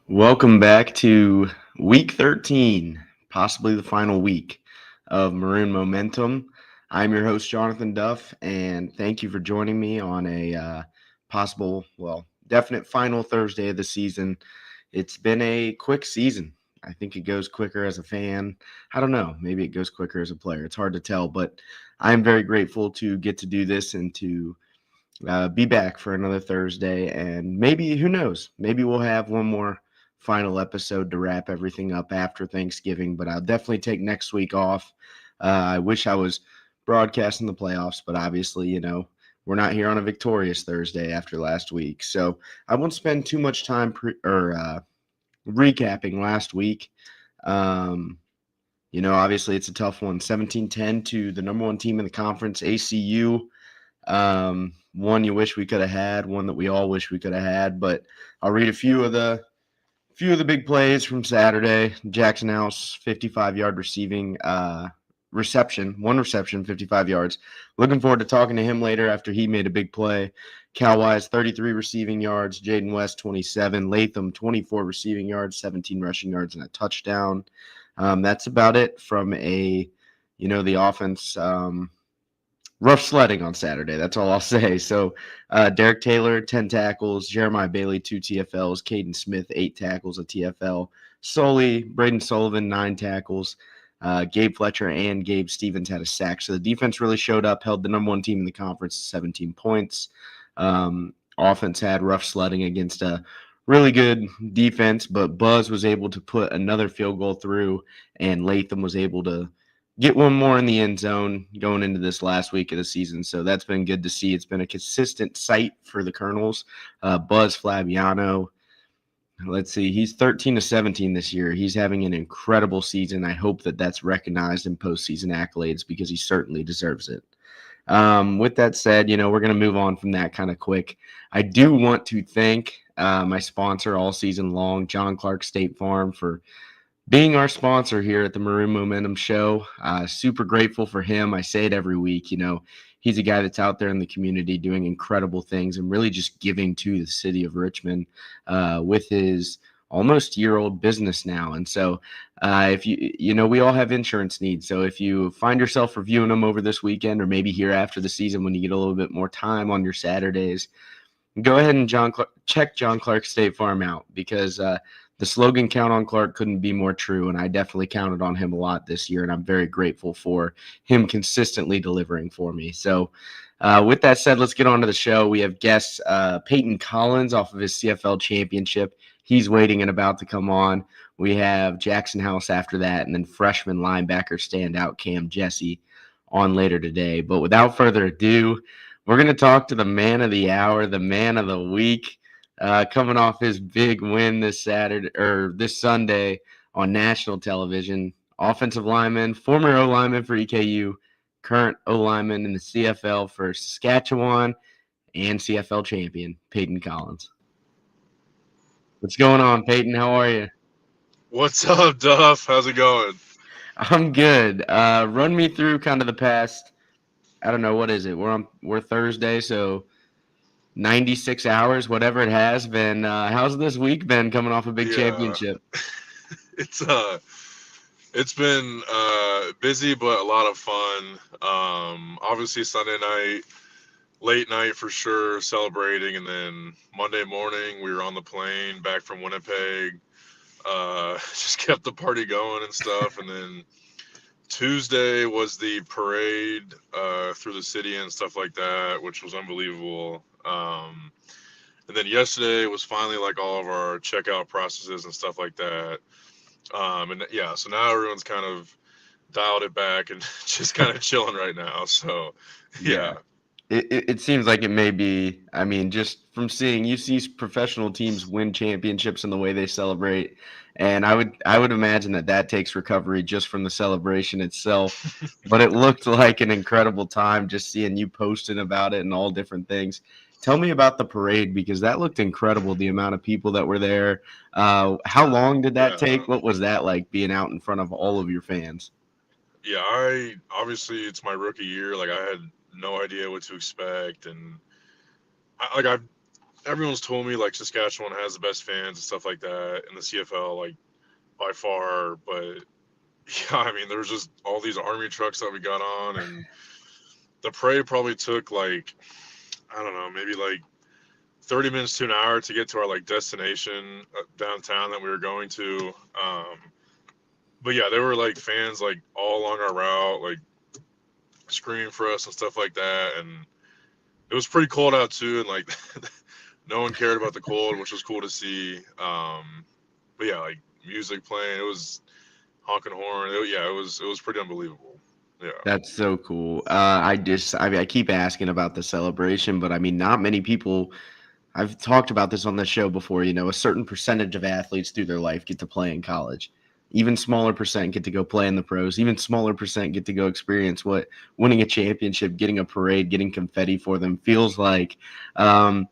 Welcome back to week 13, possibly the final week of Maroon Momentum. I'm your host, Jonathan Duff, and thank you for joining me on a definite final Thursday of the season. It's been a quick season. I think it goes quicker as a fan. I don't know. Maybe it goes quicker as a player. It's hard to tell, but I'm very grateful to get to do this and to be back for another Thursday. And maybe, who knows, maybe we'll have one more final episode to wrap everything up after Thanksgiving, but I'll definitely take next week off. I wish I was broadcasting the playoffs, but obviously, we're not here on a victorious Thursday after last week. So I won't spend too much time recapping last week. Um, obviously it's a tough one. 17-10 to the number one team in the conference, ACU. One you wish we could have had, one that we all wish we could have had. But I'll read a few of the big plays from Saturday. Jackson House, 55-yard one reception, 55 yards. Looking forward to talking to him later after he made a big play. Cal Wise, 33 receiving yards. Jaden West, 27. Latham, 24 receiving yards, 17 rushing yards, and a touchdown. That's about it from the offense. Rough sledding on Saturday. That's all I'll say. So, Derek Taylor, 10 tackles. Jeremiah Bailey, 2 TFLs. Caden Smith, 8 tackles, a TFL. Braden Sullivan, 9 tackles. Gabe Fletcher and Gabe Stevens had a sack. So the defense really showed up, held the number one team in the conference to 17 points. Offense had rough sledding against a really good defense, but Buzz was able to put another field goal through, and Latham was able to get one more in the end zone going into this last week of the season. So that's been good to see. It's been a consistent sight for the Colonels. Buzz Flabiano, let's see, he's 13-17 this year. He's having an incredible season. I hope that that's recognized in postseason accolades because he certainly deserves it. With that said, we're going to move on from that kind of quick. I do want to thank my sponsor all season long, John Clark State Farm, for being our sponsor here at the Maroon Momentum Show. Super grateful for him. I say it every week. He's a guy that's out there in the community doing incredible things and really just giving to the city of Richmond with his almost year-old business now. And so if we all have insurance needs. So if you find yourself reviewing them over this weekend or maybe here after the season when you get a little bit more time on your Saturdays, go ahead and check John Clark State Farm out because the slogan "Count on Clark" couldn't be more true, and I definitely counted on him a lot this year, and I'm very grateful for him consistently delivering for me. So with that said, let's get on to the show. We have guest Peyton Collins off of his CFL championship. He's waiting and about to come on. We have Jackson House after that, and then freshman linebacker standout Cam Jesse on later today. But without further ado, we're going to talk to the man of the hour, the man of the week, coming off his big win this Sunday on national television. Offensive lineman, former O lineman for EKU, current O lineman in the CFL for Saskatchewan, and CFL champion, Peyton Collins. What's going on, Peyton? How are you? What's up, Duff? How's it going? I'm good. Run me through kind of the past. I don't know, what is it? We're Thursday, so 96 hours, whatever it has been. How's this week been coming off a big Yeah, championship? it's it's been busy but a lot of fun. Obviously Sunday night, late night for sure, celebrating, and then Monday morning we were on the plane back from Winnipeg. Just kept the party going and stuff, and then Tuesday was the parade through the city and stuff like that, which was unbelievable. And then yesterday was finally like all of our checkout processes and stuff like that. And yeah, so now everyone's kind of dialed it back and just kind of chilling right now. So Yeah. yeah, It seems like it may be. I mean, just from seeing you see professional teams win championships and the way they celebrate, and I would imagine that takes recovery just from the celebration itself. But it looked like an incredible time just seeing you posting about it and all different things. Tell me about the parade because that looked incredible. The amount of people that were there. How long did that yeah, take? What was that like being out in front of all of your fans? yeah. I obviously it's my rookie year. Like I had no idea what to expect, and I everyone's told me like Saskatchewan has the best fans and stuff like that in the CFL, like by far. But yeah, I mean, there's just all these army trucks that we got on, and the parade probably took like, I don't know, maybe like 30 minutes to an hour to get to our like destination downtown that we were going to. But yeah, there were like fans like all along our route, like screaming for us and stuff like that. And it was pretty cold out too, and like no one cared about the cold, which was cool to see. But yeah, like music playing, it was honking horn. Yeah, it was pretty unbelievable. Yeah. That's so cool. I mean, I keep asking about the celebration, but I mean, not many people. I've talked about this on the show before. A certain percentage of athletes through their life get to play in college. Even smaller percent get to go play in the pros. Even smaller percent get to go experience what winning a championship, getting a parade, getting confetti for them feels like. Um,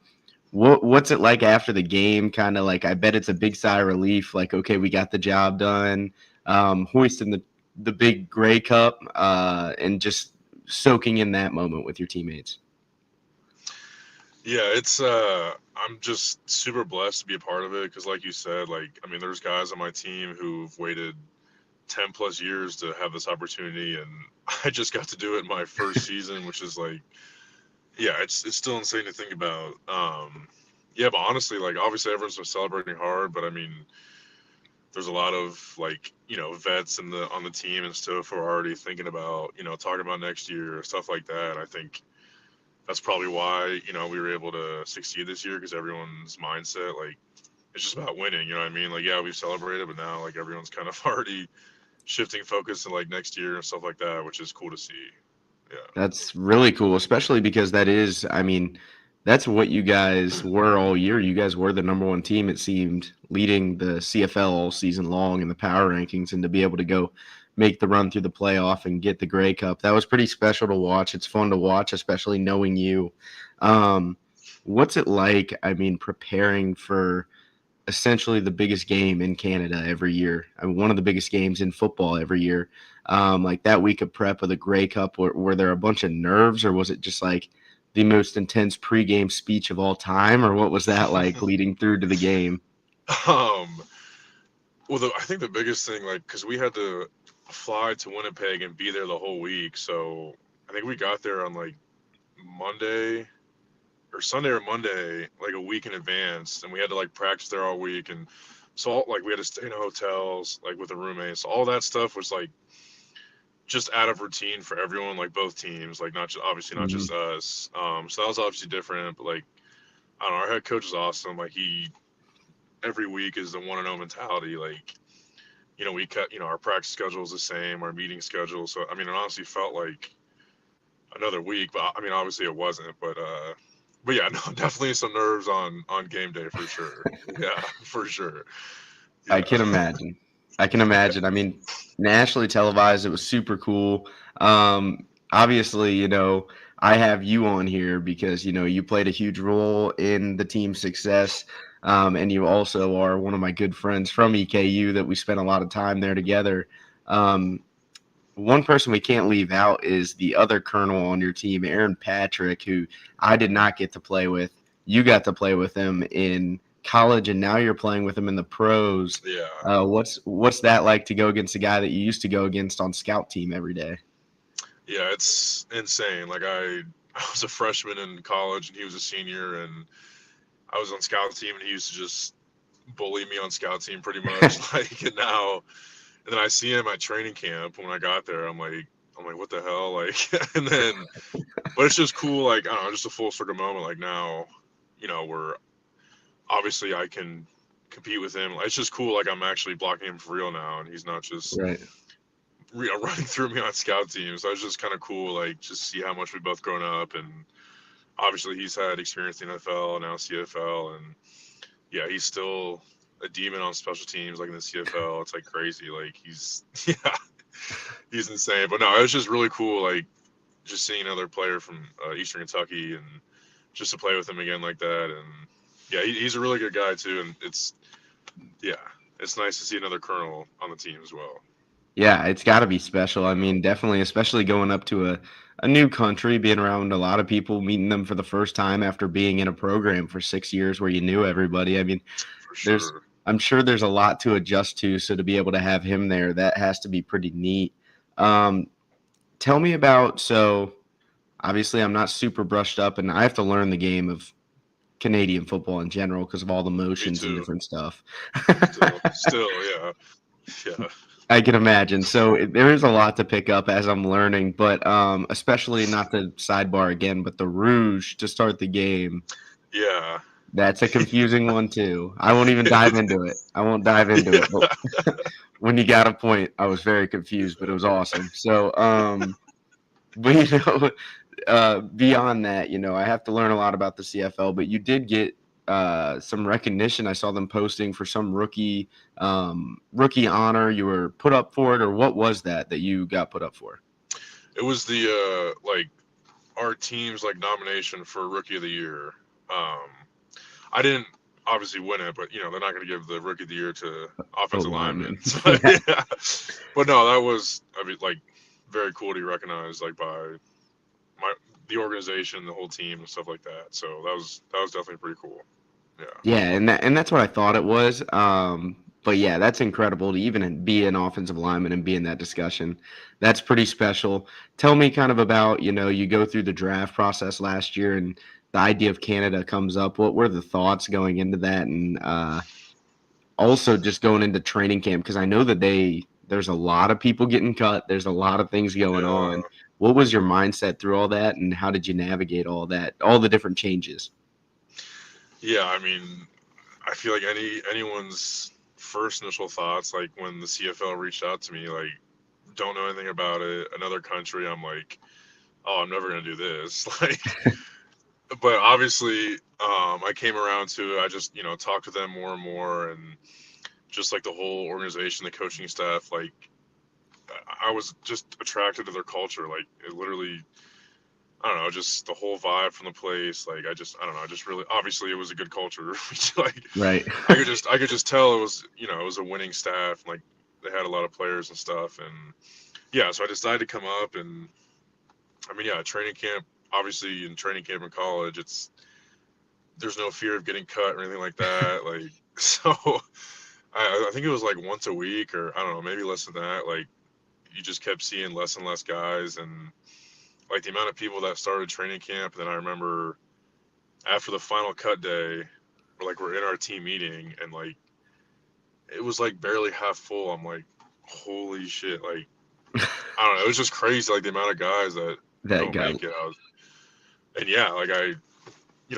what's it like after the game? Kind of like, I bet it's a big sigh of relief. Like, okay, we got the job done. Hoisting the big gray cup, and just soaking in that moment with your teammates. Yeah, I'm just super blessed to be a part of it because, like you said, like I mean, there's guys on my team who've waited 10 plus years to have this opportunity, and I just got to do it in my first season, which is like, yeah, it's still insane to think about. Yeah, but honestly, like obviously everyone's been celebrating hard, but I mean, there's a lot of like vets in the on the team and stuff who are already thinking about talking about next year or stuff like that. I think that's probably why we were able to succeed this year because everyone's mindset like it's just about winning. You know what I mean? Like yeah, we've celebrated, but now like everyone's kind of already shifting focus to like next year and stuff like that, which is cool to see. Yeah. That's really cool, especially because that is, I mean, that's what you guys were all year. You guys were the number one team, it seemed, leading the CFL all season long in the power rankings, and to be able to go make the run through the playoff and get the Grey Cup, that was pretty special to watch. It's fun to watch, especially knowing you. Um, what's it like, I mean, preparing for essentially the biggest game in Canada every year. I mean, one of the biggest games in football every year. Like that week of prep of the Grey Cup, were there a bunch of nerves, or was it just like the most intense pregame speech of all time, or what was that like leading through to the game? um. Well, I think the biggest thing, like, because we had to fly to Winnipeg and be there the whole week, so I think we got there on like Monday or Sunday or Monday, like a week in advance, and we had to like practice there all week, and so like we had to stay in hotels like with the roommates. All that stuff was like just out of routine for everyone, like both teams, like not just obviously not Mhm. just us. So that was obviously different, but like I don't know, our head coach is awesome. Like he every week is the one and zero mentality. Like we cut our practice schedule is the same, our meeting schedule. So I mean, it honestly felt like another week, but I mean, obviously it wasn't. But yeah, no, definitely some nerves on game day for sure. Yeah, for sure. I Yeah. can imagine. I can imagine. I mean, nationally televised, it was super cool. Obviously, I have you on here because, you played a huge role in the team's success. And you also are one of my good friends from EKU that we spent a lot of time there together. Um, One person we can't leave out is the other colonel on your team, Aaron Patrick, who I did not get to play with. You got to play with him in college, and now you're playing with him in the pros. Yeah. What's that like to go against a guy that you used to go against on scout team every day? Yeah, it's insane. Like I was a freshman in college and he was a senior, and I was on scout team and he used to just bully me on scout team pretty much. Like and now and then I see him at training camp when I got there. I'm like, what the hell? Like and then but it's just cool, like I don't know, just a full circle moment. Like now, we're obviously I can compete with him. It's just cool. Like I'm actually blocking him for real now, and he's not just Right. running through me on scout teams. So it's just kind of cool, like just see how much we both grown up, and obviously he's had experience in the NFL and now CFL, and yeah, he's still a demon on special teams, like in the CFL. It's like crazy. Like he's yeah, he's insane. But no, it was just really cool, like just seeing another player from Eastern Kentucky and just to play with him again like that. And yeah, he's a really good guy too. And yeah, it's nice to see another Colonel on the team as well. Yeah, it's got to be special. I mean, definitely, especially going up to a new country, being around a lot of people, meeting them for the first time after being in a program for 6 years where you knew everybody. I mean, for there's sure. I'm sure there's a lot to adjust to. So to be able to have him there, that has to be pretty neat. Um, Tell me about so obviously I'm not super brushed up, and I have to learn the game of Canadian football in general because of all the Me motions and too. different stuff. Still, yeah, yeah, I can imagine. So there is a lot to pick up as I'm learning, but especially not the sidebar again, but the rouge to start the game. yeah. That's a confusing one too. I won't even dive into it. I won't dive into Yeah, it. But when you got a point, I was very confused, but it was awesome. So, but beyond that, I have to learn a lot about the CFL. But you did get some recognition. I saw them posting for some rookie honor. You were put up for it, or what was that you got put up for? it was the like our team's like nomination for rookie of the year. Um, I didn't obviously win it, but they're not going to give the rookie of the year to Oh, offensive linemen. lineman. So Yeah, yeah, but no, that was I mean like very cool to be recognized like by my the organization, the whole team, and stuff like that. So that was definitely pretty cool. Yeah, yeah, and that's what I thought it was. But yeah, that's incredible to even be an offensive lineman and be in that discussion. That's pretty special. Tell me kind of about, you go through the draft process last year and the idea of Canada comes up. What were the thoughts going into that? And also just going into training camp because I know that there's a lot of people getting cut. There's a lot of things going on. yeah, What was your mindset through all that, and how did you navigate all that, all the different changes? yeah. I mean, I feel like anyone's first initial thoughts, like when the CFL reached out to me, like don't know anything about it, another country. I'm like, oh, I'm never gonna do this. Like, but obviously, I came around to it. I just talked to them more and more, and just like the whole organization, the coaching staff, like I was just attracted to their culture. Like it literally, I don't know, just the whole vibe from the place. Like I don't know, just really, obviously it was a good culture. Like Right. I could just tell it was, it was a winning staff. Like they had a lot of players and stuff, and yeah, so I decided to come up, and I mean, yeah, training camp. Obviously, in training camp in college, there's no fear of getting cut or anything like that. Like so, I think it was like once a week, or I don't know, maybe less than that. Like you just kept seeing less and less guys, and like the amount of people that started training camp. And then I remember after the final cut day, we're in our team meeting, and like it was like barely half full. I'm like, holy shit! Like I don't know, it was just crazy. Like the amount of guys that That don't guy. make it. And yeah, like I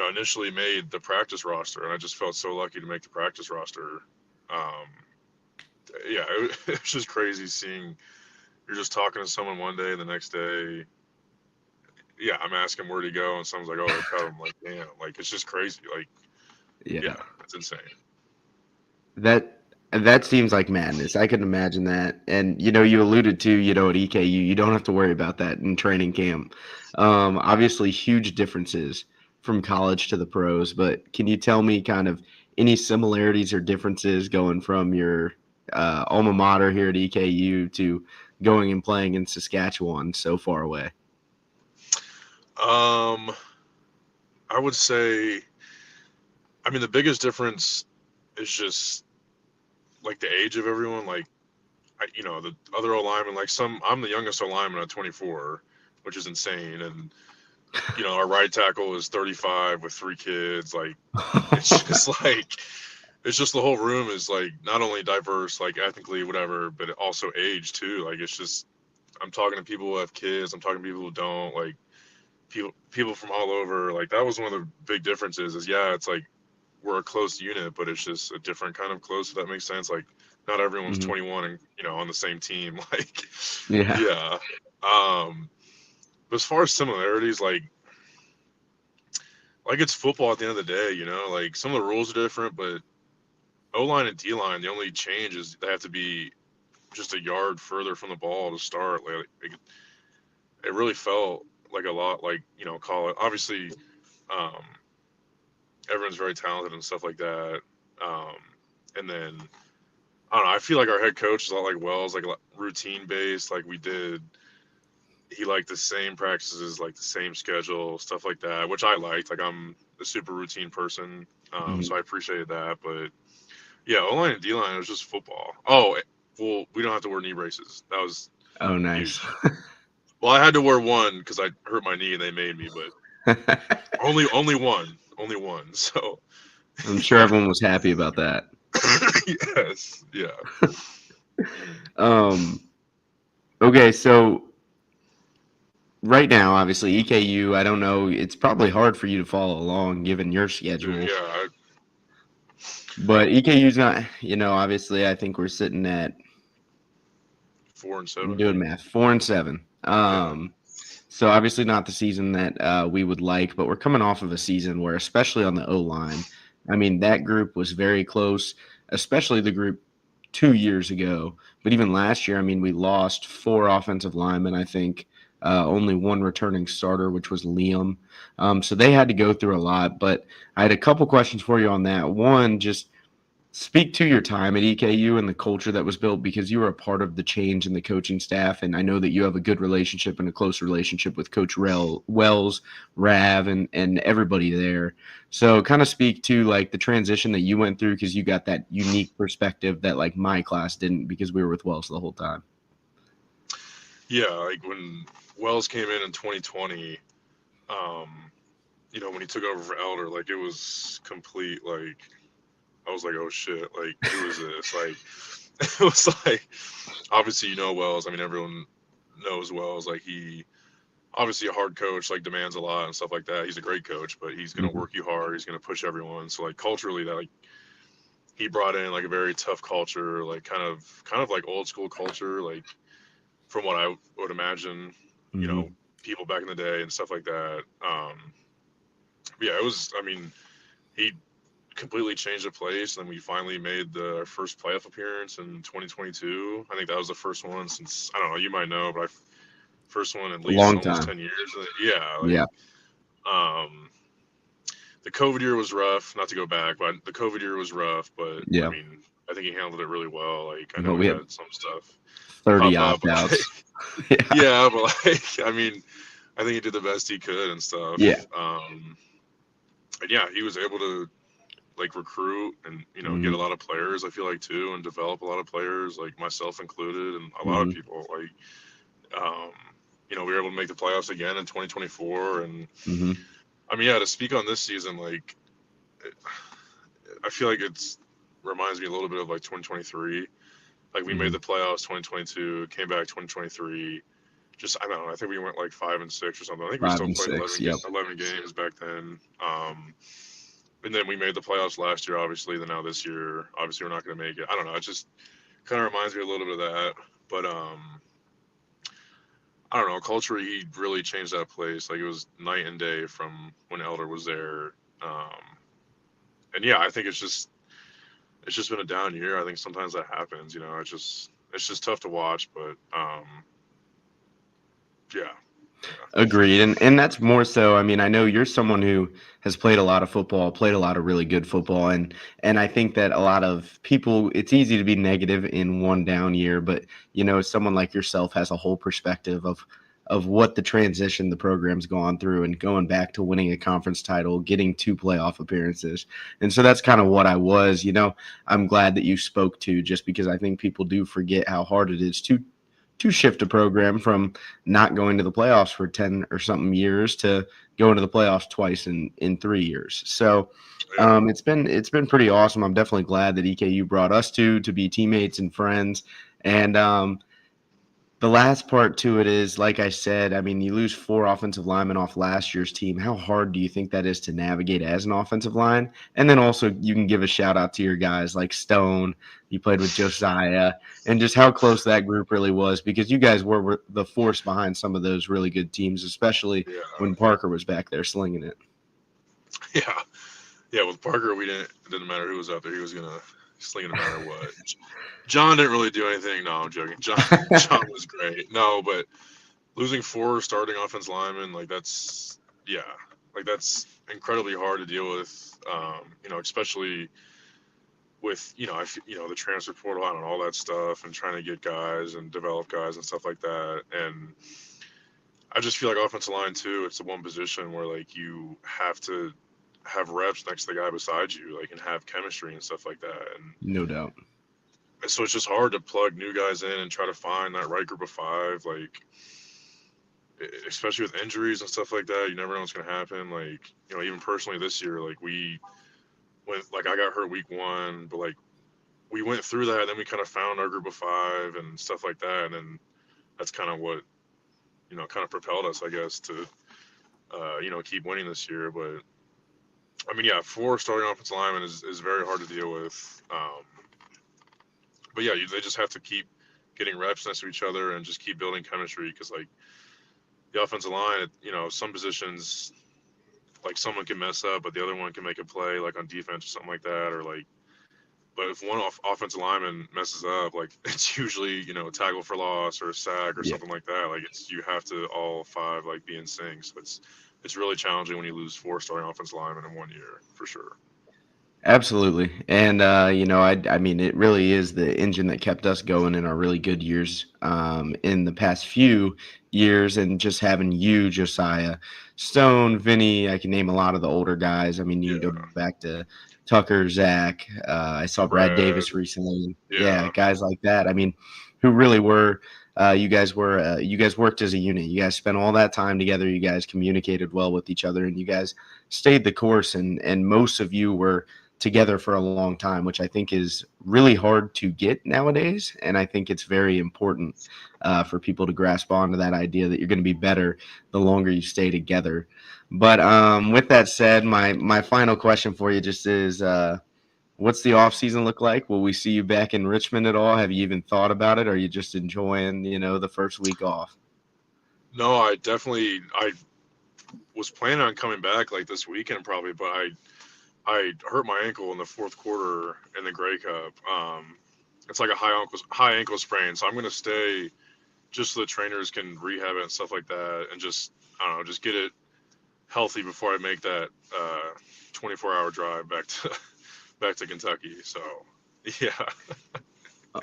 initially made the practice roster, and I just felt so lucky to make the practice roster. Um, yeah, it was just crazy seeing you're just talking to someone one day, and the next day, yeah, I'm asking where'd he go, and someone's like, "Oh, they cut him." Like, damn, like it's just crazy. Like, Yeah. yeah, it's insane. That seems like madness. I can imagine that. And you alluded to, at EKU, you don't have to worry about that in training camp. Obviously, huge differences from college to the pros. But can you tell me kind of any similarities or differences going from your alma mater here at EKU to going and playing in Saskatchewan so far away? Um, I would say, I mean, the biggest difference is just like the age of everyone. Like, the other O linemen, like I'm the youngest O lineman at 24, which is insane, and our right tackle is 35 with three kids. Like, it's just like it's just the whole room is like not only diverse, like ethnically, whatever, but also age too. Like, it's just I'm talking to people who have kids. I'm talking to people who don't. Like, people from all over. Like, that was one of the big differences. Is yeah, it's like we're a close unit, but it's just a different kind of close. If that makes sense. Like, not everyone's Mhm. 21 and on the same team. Like, Yeah. yeah. Um, but as far as similarities, like it's football at the end of the day. Like some of the rules are different, but O line and D line, the only change is they have to be just a yard further from the ball to start. Like it really felt like a lot like college. Obviously, um, everyone's very talented and stuff like that. Um, and then I don't know. I feel like our head coach is a lot like Wells, like routine based. Like he liked the same practices, like the same schedule, stuff like that, which I liked. Like I'm a super routine person, Mhm. so I appreciated that. But yeah, O line and D line was just football. Oh, well, we don't have to wear knee braces. That was Oh, nice. huge. Well, I had to wear one because I hurt my knee and they made me, but only one. So I'm sure yeah, everyone was happy about that. yes, yeah. Um, okay, so right now, obviously, EKU, I don't know, it's probably hard for you to follow along given your Dude, schedule, yeah, but EKU's not, obviously, I think we're sitting at, four and I'm seven. doing math, 4-7. Yeah, So obviously not the season that we would like, but we're coming off of a season where, especially on the O line, I mean, that group was very close, especially the group 2 years ago. But even last year, I mean, we lost four offensive linemen, I think, only one returning starter, which was Liam. So they had to go through a lot. But I had a couple questions for you on that. One, just speak to your time at EKU and the culture that was built because you were a part of the change in the coaching staff. And I know that you have a good relationship and a close relationship with Coach Wells, Rav, and everybody there. So kind of speak to like the transition that you went through because you got that unique perspective that like my class didn't because we were with Wells the whole time. yeah. Like when Wells came in 2020, when he took over for Elder, like it was complete. Like I was like, oh shit, like who is this? Like it was like obviously Wells. I mean, everyone knows Wells. Like he obviously a hard coach, like demands a lot and stuff like that. He's a great coach, but he's gonna Mm-hmm. work you hard. He's gonna push everyone. So like culturally, that like he brought in like a very tough culture, like kind of like old school culture, like from what I would imagine, you know, Mm-hmm. people back in the day and stuff like that. Yeah, it was. I mean, he completely changed the place, and we finally made the first playoff appearance in 2022. I think that was the first one since I don't know. You might know, but first one at A least long almost time. 10 years. Yeah, like Yeah. um, the COVID year was rough. Not to go back, but the COVID year was rough. But I Yeah. mean, I think he handled it really well. Like I know But we we had had some stuff 30 pop up, opt but like, outs. Yeah. yeah, but like I mean, I think he did the best he could and Yeah. stuff. And yeah, he was able to like recruit and get a Mm-hmm. lot of players. I feel like too, and develop a lot of players, like myself included, and a lot of Mm-hmm. people. Like um, we were able to make the playoffs again in 2024, and Mm-hmm. I mean, yeah, to speak on this season, like I feel like it's reminds me a little bit of like 2023. Like we made Mm-hmm. the playoffs 2022, came back 2023. Just I don't know. I think we went like 5 and 6 or something. I think we Five still and played six. Yep. 11 games back then. And then we made the playoffs last year, obviously. Then now this year, obviously we're not going to make it. I don't know. It just kind of reminds me a little bit of that. But I don't know. Culturally, he really changed that place. Like it was night and day from when Elder was there. Um, and yeah, I think it's just been a down year. I think sometimes that happens. It's just tough to watch. But yeah, yeah, Agreed. And that's more so, I mean, I know you're someone who has played a lot of football, played a lot of really good football, and I think that a lot of people it's easy to be negative in one down year, but someone like yourself has a whole perspective of what the transition the program's gone through and going back to winning a conference title, getting two playoff appearances. And so that's kind of what I was, I'm glad that you spoke to just because I think people do forget how hard it is to shift a program from not going to the playoffs for 10 or something years to going to the playoffs twice in 3 years. So yeah, it's been pretty awesome. I'm definitely glad that EKU brought us to be teammates and friends. And the last part to it is, like I said, I mean, you lose four offensive linemen off last year's team. How hard do you think that is to navigate as an offensive line? And then also, you can give a shout out to your guys like Stone. You played with Josiah, and just how close that group really was because you guys were the force behind some of those really good teams, especially yeah, when Parker was back there slinging it. yeah. Yeah, with Parker, we didn't. It didn't matter who was out there. He was gonna sling it no matter what. John didn't really do anything. No, I'm joking. John was great. No, but losing four starting offense linemen, like that's incredibly hard to deal with. Especially with the transfer portal and all that stuff, and trying to get guys and develop guys and stuff like that. And I just feel like offensive line too. It's the one position where like you have to have reps next to the guy beside you, like, and have chemistry and stuff like that. No doubt. And so it's just hard to plug new guys in and try to find that right group of five. Like, especially with injuries and stuff like that, you never know what's gonna happen. Like, even personally this year, like we went, like I got hurt week one, but like we went through that, and then we kind of found our group of five and stuff like that, and then that's kind of what kind of propelled us, I guess, to keep winning this year. But I mean, yeah, four starting offensive linemen is very hard to deal with. But yeah, they just have to keep getting reps next to each other and just keep building chemistry, because like the offensive line, some positions, like someone can mess up, but the other one can make a play, like on defense or something like that, or like. But if one offensive lineman messes up, like it's usually tackle for loss or a sack or Yeah. something like that. Like you have to all five like be in sync. So it's really challenging when you lose four starting offensive linemen in 1 year, for sure. Absolutely. And, I mean, it really is the engine that kept us going in our really good years in the past few years. And just having you, Josiah, Stone, Vinny, I can name a lot of the older guys. I mean, you can go Yeah, back to Tucker, Zach. I saw Brad Brad. Davis recently. Yeah, Yeah, guys like that. I mean, who really were. You guys worked as a unit. You guys spent all that time together. You guys communicated well with each other, and you guys stayed the course. And most of you were together for a long time, which I think is really hard to get nowadays. And I think it's very important for people to grasp onto that idea that you're going to be better the longer you stay together. But with that said, my final question for you just is, what's the off season look like? Will we see you back in Richmond at all? Have you even thought about it? Or are you just enjoying, the first week off? no, I was planning on coming back like this weekend probably, but I hurt my ankle in the fourth quarter in the Grey Cup. It's like a high ankle sprain, so I'm gonna stay just so the trainers can rehab it and stuff like that, and just, I don't know, just get it healthy before I make that 24-hour drive back to Kentucky. So yeah, yeah,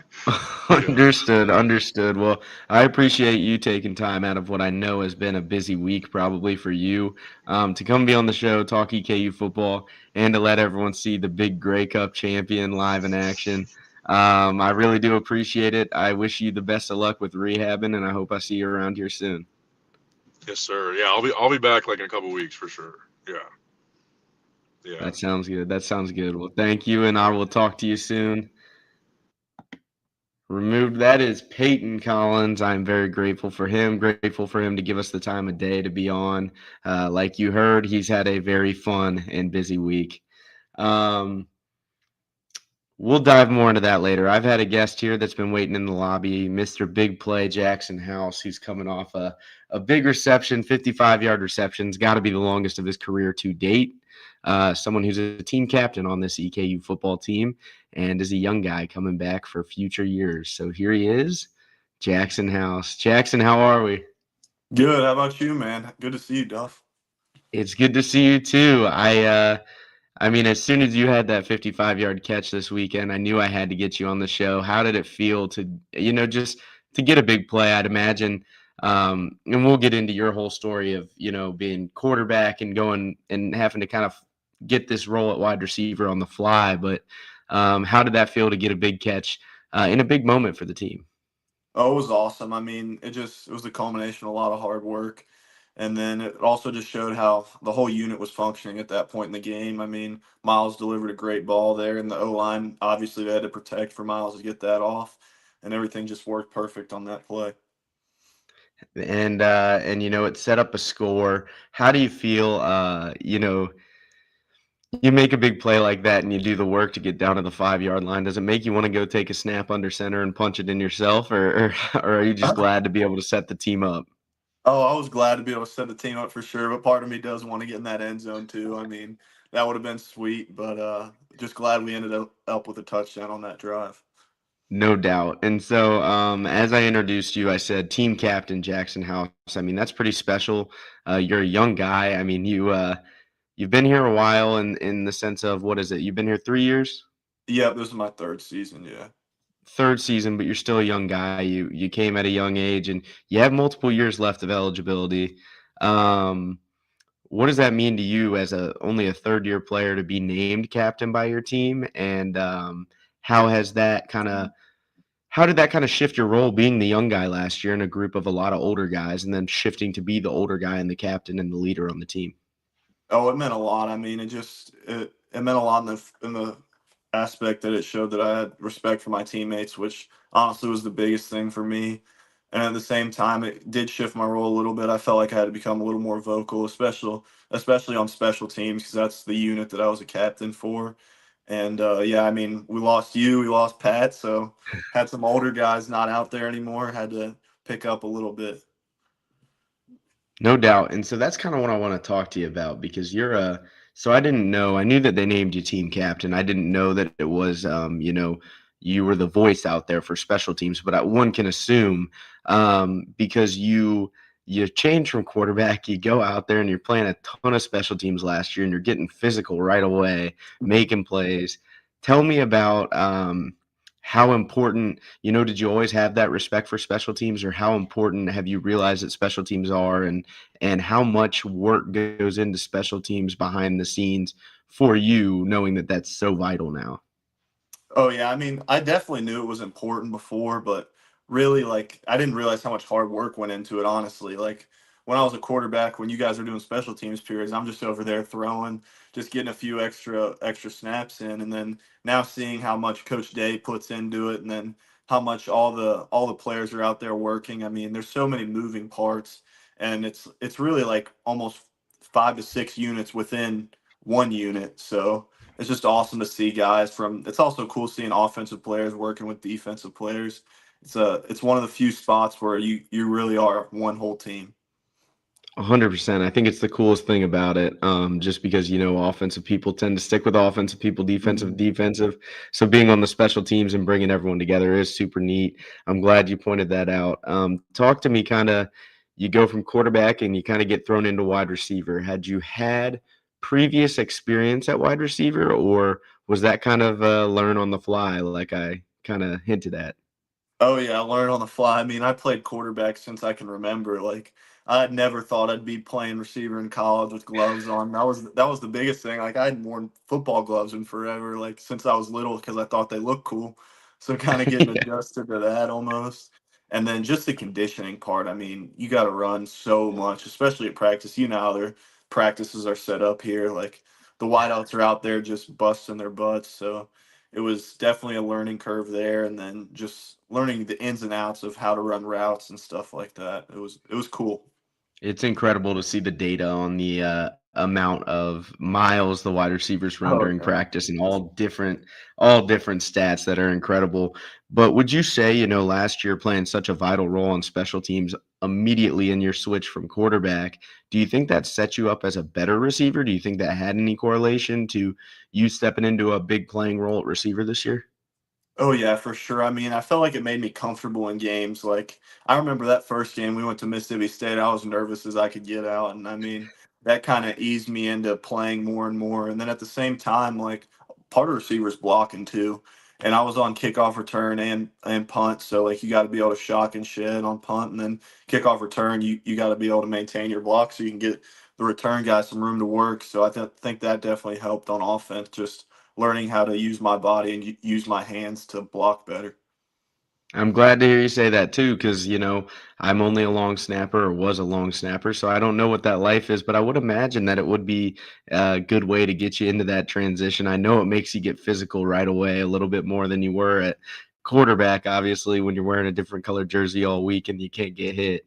Understood, understood. Well, I appreciate you taking time out of what I know has been a busy week, probably for you, to come be on the show, talk EKU football, and to let everyone see the big Grey Cup champion live in action. I really do appreciate it. I wish you the best of luck with rehabbing, and I hope I see you around here soon. yes sir. Yeah, I'll be back like in a couple weeks for sure. Yeah, yeah. That sounds good. That sounds good. Well, thank you, and I will talk to you soon. Removed. That is Peyton Collins. I'm very grateful for him. Grateful for him to give us the time of day to be on. Like you heard, he's had a very fun and busy week. Um, we'll dive more into that later. I've had a guest here that's been waiting in the lobby, Mr. Big Play Jackson House, who's coming off a big reception, 55-yard reception. It's got to be the longest of his career to date. Someone who's a team captain on this EKU football team and is a young guy coming back for future years. So here he is, Jackson House. Jackson, how are we? Good. How about you, man? Good to see you, Duff. It's good to see you too. I mean, as soon as you had that 55-yard catch this weekend, I knew I had to get you on the show. How did it feel to, just to get a big play? I'd imagine, and we'll get into your whole story of, being quarterback and going and having to kind of get this role at wide receiver on the fly. But how did that feel to get a big catch in a big moment for the team? Oh, it was awesome. I mean, it was a culmination of a lot of hard work. And then it also just showed how the whole unit was functioning at that point in the game. I mean, Miles delivered a great ball there, and the O line, obviously, they had to protect for Miles to get that off. And everything just worked perfect on that play. And it set up a score. How do you feel? You make a big play like that and you do the work to get down to the 5-yard line. Does it make you want to go take a snap under center and punch it in yourself, or are you just glad to be able to set the team up? Oh, I was glad to be able to set the team up for sure, but part of me does want to get in that end zone too. I mean, that would have been sweet, but just glad we ended up with a touchdown on that drive. No doubt. And so, as I introduced you, I said team captain Jackson House. I mean, that's pretty special. You're a young guy. I mean, you've been here a while in the sense of, what is it? You've been here 3 years? Yeah, this is my third season. Yeah. Third season, but you're still a young guy. You came at a young age, and you have multiple years left of eligibility. Um, what does that mean to you as a only a third year player to be named captain by your team? And how has that kind of how did that kind of shift your role being the young guy last year in a group of a lot of older guys, and then shifting to be the older guy and the captain and the leader on the team? Oh, it meant a lot. I mean, it meant a lot in the aspect that it showed that I had respect for my teammates, which honestly was the biggest thing for me. And at the same time, it did shift my role a little bit. I felt like I had to become a little more vocal, especially on special teams, because that's the unit that I was a captain for. And yeah, I mean, we lost you, we lost Pat, so had some older guys not out there anymore. Had to pick up a little bit. No doubt. And so that's kind of what I want to talk to you about because you're a so I didn't know. I knew that they named you team captain. I didn't know that it was you were the voice out there for special teams, but one can assume because you change from quarterback, you go out there and you're playing a ton of special teams last year and you're getting physical right away, making plays. Tell me about how important, did you always have that respect for special teams, or how important have you realized that special teams are, and how much work goes into special teams behind the scenes for you, knowing that that's so vital now? Oh yeah, I mean, I definitely knew it was important before, but really, like, I didn't realize how much hard work went into it. Honestly, like when I was a quarterback, when you guys were doing special teams periods, I'm just over there throwing, just getting a few extra snaps in, and then now seeing how much Coach Day puts into it, and then how much all the players are out there working. I mean, there's so many moving parts, and it's really like almost 5 to 6 units within one unit. So it's just awesome to see guys from. It's also cool seeing offensive players working with defensive players. It's one of the few spots where you really are one whole team. 100%. I think it's the coolest thing about it. Just because offensive people tend to stick with offensive people, defensive. So being on the special teams and bringing everyone together is super neat. I'm glad you pointed that out. Talk to me, kind of. You go from quarterback and you kind of get thrown into wide receiver. Had you had previous experience at wide receiver, or was that kind of learn on the fly, like I kind of hinted at? Oh yeah, I learned on the fly. I mean, I played quarterback since I can remember. Like, I had never thought I'd be playing receiver in college with gloves on. That was the biggest thing. Like, I hadn't worn football gloves in forever, like since I was little, because I thought they looked cool. So kind of getting adjusted to that almost. And then just the conditioning part. I mean, you got to run so much, especially at practice. You know how their practices are set up here. Like the wideouts are out there just busting their butts. So it was definitely a learning curve there, and then just learning the ins and outs of how to run routes and stuff like that. It was cool. It's incredible to see the data on the amount of miles the wide receivers run Oh during yeah. practice, and all different stats that are incredible. But would you say, last year playing such a vital role on special teams immediately in your switch from quarterback, do you think that set you up as a better receiver? Do you think that had any correlation to you stepping into a big playing role at receiver this year? Oh yeah, for sure. I mean, I felt like it made me comfortable in games. Like I remember that first game we went to Mississippi State. I was nervous as I could get out, and I mean that kind of eased me into playing more and more. And then at the same time, like part of receivers blocking too, and I was on kickoff return and punt. So like you got to be able to shock and shed on punt, and then kickoff return. You got to be able to maintain your block so you can get the return guy some room to work. So think that definitely helped on offense. Just learning how to use my body and use my hands to block better. I'm glad to hear you say that too, because I'm only a long snapper, or was a long snapper, so I don't know what that life is. But I would imagine that it would be a good way to get you into that transition. I know it makes you get physical right away, a little bit more than you were at quarterback, obviously, when you're wearing a different colored jersey all week and you can't get hit.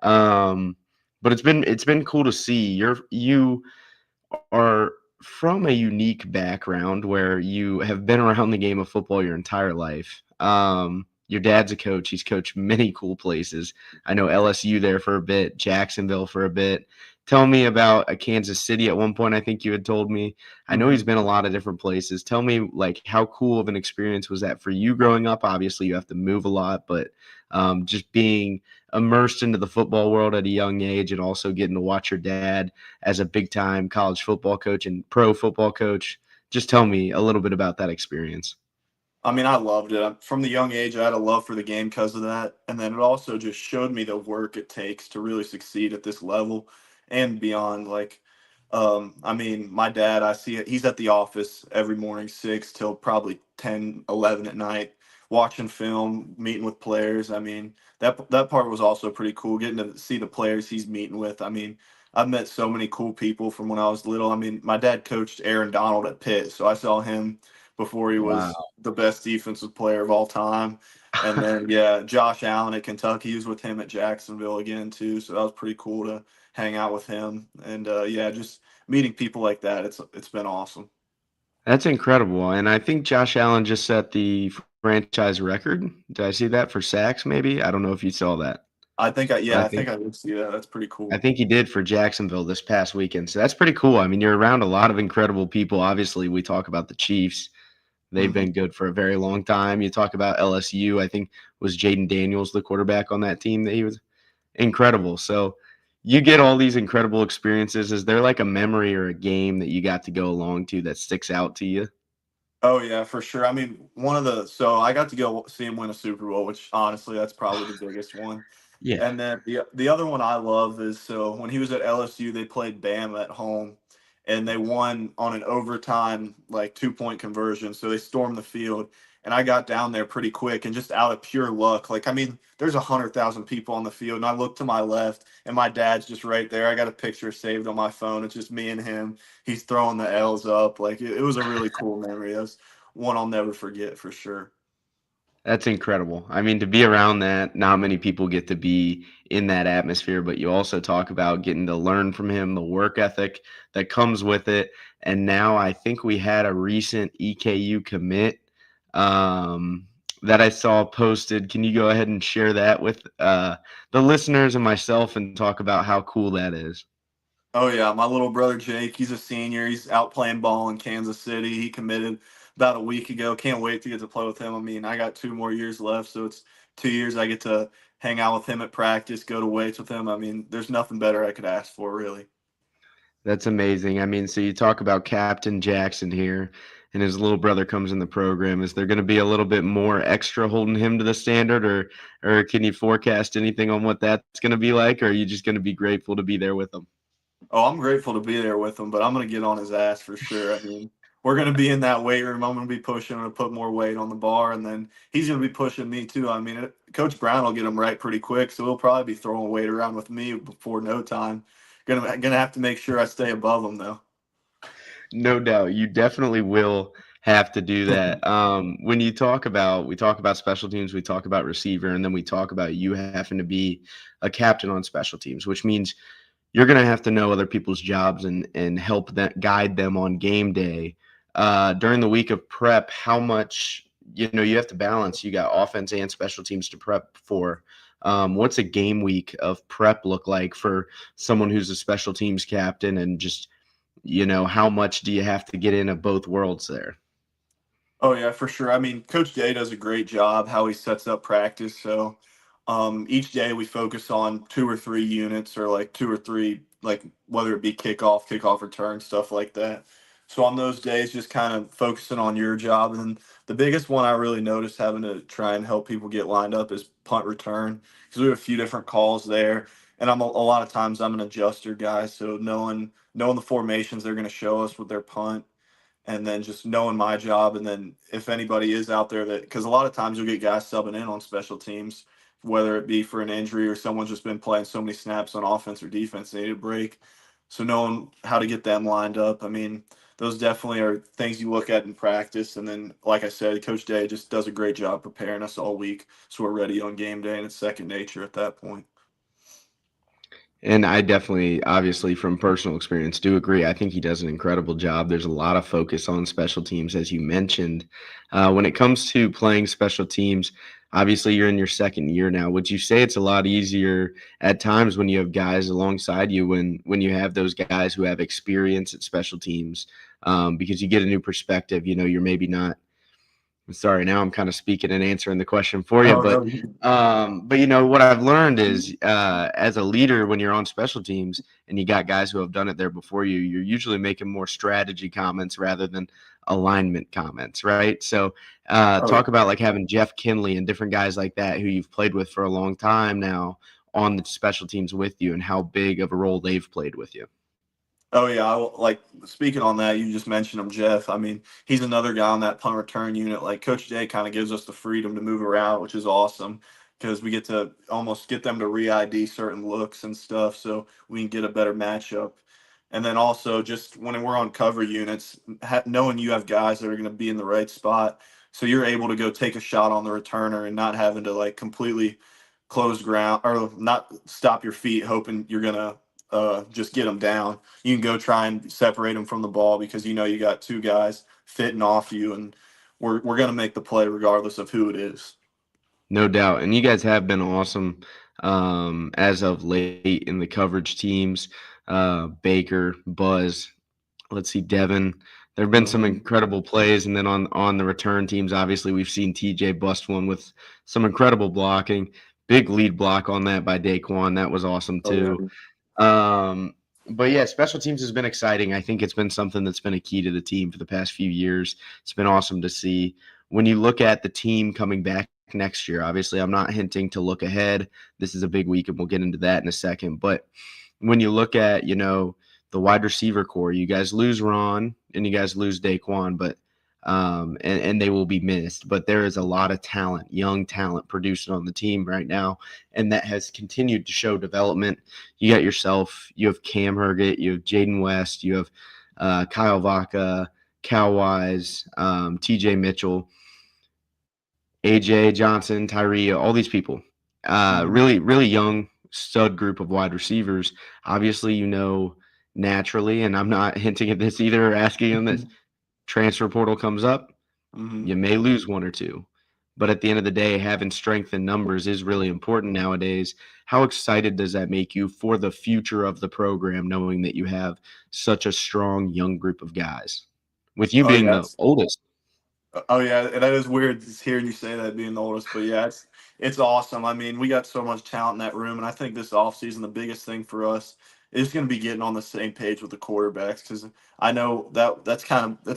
Um, but it's been cool to see. You are from a unique background where you have been around the game of football your entire life. Your dad's a coach. He's coached many cool places. I know LSU there for a bit, Jacksonville for a bit. Tell me about Kansas City at one point, I think you had told me. I know he's Mhm. been a lot of different places. Tell me, like, how cool of an experience was that for you growing up? Obviously, you have to move a lot, but just being immersed into the football world at a young age, and also getting to watch your dad as a big time college football coach and pro football coach. Just tell me a little bit about that experience. I mean, I loved it. From the young age, I had a love for the game because of that. And then it also just showed me the work it takes to really succeed at this level and beyond. I mean, my dad, I see it. He's at the office every morning, 6 till probably 10, 11 at night, watching film, meeting with players. I mean, that part was also pretty cool, getting to see the players he's meeting with. I mean, I've met so many cool people from when I was little. I mean, my dad coached Aaron Donald at Pitt, so I saw him before he was Wow. the best defensive player of all time. And then yeah, Josh Allen at Kentucky, he was with him at Jacksonville again too. So that was pretty cool to hang out with him. And yeah, just meeting people like that, it's been awesome. That's incredible. And I think Josh Allen just set the franchise record. Did I see that for sacks maybe? I don't know if you saw that. But I think I did see that. That's pretty I cool. think he did for Jacksonville this past weekend. So that's pretty cool. I mean, you're around a lot of incredible people. Obviously, we talk about the Chiefs. They've Hmm. been good for a very long time. You talk about LSU. I think was Jaden Daniels the quarterback on that team that he was incredible. So you get all these incredible experiences. Is there like a memory or a game that you got to go along to that sticks out to you? Oh yeah, for sure. I mean, so I got to go see him win a Super Bowl, which honestly, that's probably the biggest one. Yeah. And then the other one I love is so when he was at LSU, they played Bama at home, and they won on an overtime like 2-point conversion. So they stormed the field, and I got down there pretty quick and just out of pure luck. Like I mean, there's 100,000 people on the field, and I look to my left, and my dad's just right there. I got a picture saved on my phone. It's just me and him. He's throwing the L's up. Like it was a really cool memory. That's one I'll never forget for sure. That's incredible. I mean, to be around that, not many people get to be in that atmosphere, but you also talk about getting to learn from him, the work ethic that comes with it. And now I think we had a recent EKU commit that I saw posted. Can you go ahead and share that with the listeners and myself and talk about how cool that is? Oh yeah, my little brother Jake, he's a senior. He's out playing ball in Kansas City. He committed about a week ago. Can't wait to get to play with him. I mean, I got 2 more years left, so it's 2 years I get to hang out with him at practice, go to weights with him. I mean, there's nothing better I could ask for, really. That's amazing. I mean, so you talk about Captain Jackson here, and his little brother comes in the program. Is there going to be a little bit more extra holding him to the standard, or can you forecast anything on what that's going to be like, or are you just going to be grateful to be there with him? Oh, I'm grateful to be there with him, but I'm gonna get on his ass for sure. I mean, we're gonna be in that weight room. I'm gonna be pushing him to put more weight on the bar, and then he's gonna be pushing me too. I mean, Coach Brown will get him right pretty quick, so he'll probably be throwing weight around with me before no time. Gonna have to make sure I stay above him though. No doubt, you definitely will have to do that. When we talk about special teams, we talk about receiver, and then we talk about you having to be a captain on special teams, which means you're going to have to know other people's jobs and help that guide them on game day. During the week of prep, how much you have to balance. You got offense and special teams to prep for. What's a game week of prep look like for someone who's a special teams captain, and just how much do you have to get in of both worlds there? Oh yeah, for sure. I mean, Coach Day does a great job how he sets up practice. So each day we focus on 2 or 3 units, or like 2 or 3, like whether it be kickoff return, stuff like that. So on those days, just kind of focusing on your job. And then the biggest one I really noticed having to try and help people get lined up is punt return, because we have a few different calls there. And a lot of times I'm an adjuster guy, so knowing the formations they're going to show us with their punt, and then just knowing my job. And then if anybody is out there that, because a lot of times you'll get guys subbing in on special teams, whether it be for an injury or someone's just been playing so many snaps on offense or defense, they need a break. So knowing how to get them lined up, I mean, those definitely are things you look at in practice. And then, like I said, Coach Day just does a great job preparing us all week, so we're ready on game day, and it's second nature at that point. And I definitely, obviously, from personal experience, do agree. I think he does an incredible job. There's a lot of focus on special teams, as you mentioned. When it comes to playing special teams, obviously, you're in your second year now. Would you say it's a lot easier at times when you have guys alongside you, when you have those guys who have experience at special teams, because you get a new perspective? You're maybe not. Sorry, now I'm kind of speaking and answering the question for you, Oh but no. what I've learned is as a leader, when you're on special teams and you got guys who have done it there before you, you're usually making more strategy comments rather than alignment comments, right? So Oh talk yeah. about like having Jeff Kinley and different guys like that who you've played with for a long time now on the special teams with you and how big of a role they've played with you. Oh yeah, like speaking on that, you just mentioned him, Jeff. I mean, he's another guy on that punt return unit. Like Coach Jay kind of gives us the freedom to move around, which is awesome because we get to almost get them to re-ID certain looks and stuff, so we can get a better matchup. And then also just when we're on cover units, knowing you have guys that are going to be in the right spot, so you're able to go take a shot on the returner and not having to like completely close ground or not stop your feet, hoping you're gonna just get them down. You can go try and separate them from the ball because you know you got two guys fitting off you, and we're gonna make the play regardless of who it is. No doubt. And you guys have been awesome as of late in the coverage teams. Baker, Buzz, let's see, Devin. There have been some Hmm. incredible plays. And then on the return teams, obviously, we've seen TJ bust one with some incredible blocking. Big lead block on that by Daquan. That was awesome, Oh too. yeah. Um, but yeah, special teams has been exciting. I think it's been something that's been a key to the team for the past few years. It's been awesome to see. When you look at the team coming back next year, obviously, I'm not hinting to look ahead. This is a big week, and we'll get into that in a second. But when you look at, the wide receiver core, you guys lose Ron and you guys lose Daquan, but and they will be missed. But there is a lot of talent, young talent producing on the team right now, and that has continued to show development. You got yourself, you have Cam Herget, you have Jaden West, you have Kyle Vaca, Cal Wise, TJ Mitchell, AJ Johnson, Tyree, all these people. Hmm. Really, really young stud group of wide receivers. Obviously, naturally, and I'm not hinting at this either or asking them this, transfer portal comes up, Hmm. you may lose one or two. But at the end of the day, having strength in numbers is really important nowadays. How excited does that make you for the future of the program, knowing that you have such a strong young group of guys? With you Oh being yeah. the oldest. Oh yeah, and that is weird just hearing you say that being the oldest, but yeah, it's awesome. I mean, we got so much talent in that room, and I think this offseason the biggest thing for us is going to be getting on the same page with the quarterbacks because I know that's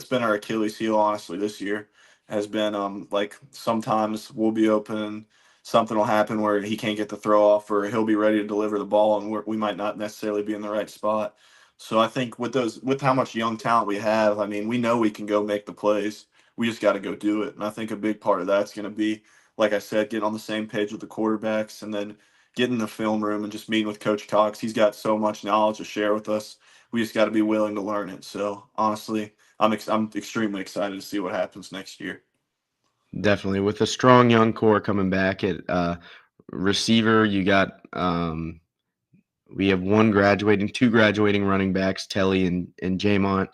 been our Achilles heel honestly this year has been like sometimes we'll be open and something will happen where he can't get the throw off or he'll be ready to deliver the ball and we might not necessarily be in the right spot. So I think with how much young talent we have, I mean, we know we can go make the plays, we just got to go do it. And I think a big part of that's going to be, like I said, getting on the same page with the quarterbacks and then getting in the film room and just meeting with Coach Cox. He's got so much knowledge to share with us. We just got to be willing to learn it. So honestly, I'm extremely excited to see what happens next year. Definitely. With a strong young core coming back at receiver, you got we have two graduating running backs, Telly and Jamont.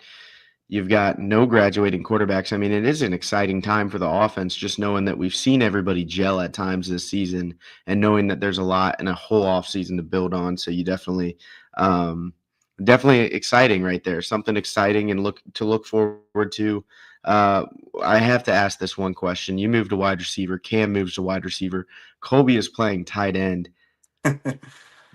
You've got no graduating quarterbacks. I mean, it is an exciting time for the offense, just knowing that we've seen everybody gel at times this season and knowing that there's a lot and a whole offseason to build on. So you definitely exciting right there. Something exciting and look forward to. Uh, I have to ask this one question. You moved to wide receiver. Cam moves to wide receiver. Colby is playing tight end.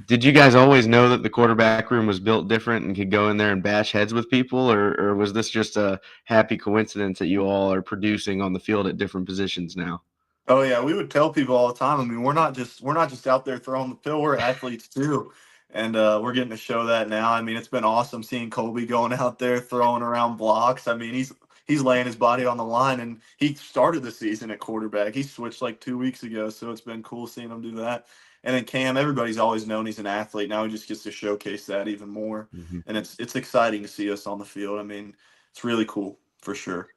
Did you guys always know that the quarterback room was built different and could go in there and bash heads with people, or was this just a happy coincidence that you all are producing on the field at different positions now? Oh yeah, we would tell people all the time. I mean, we're not just out there throwing the pill. We're athletes too, and we're getting to show that now. I mean, it's been awesome seeing Colby going out there throwing around blocks. I mean, he's laying his body on the line, and he started the season at quarterback. He switched like 2 weeks ago, so it's been cool seeing him do that. And then Cam, everybody's always known he's an athlete. Now he just gets to showcase that even more, Mhm. and it's exciting to see us on the field. I mean, it's really cool for sure.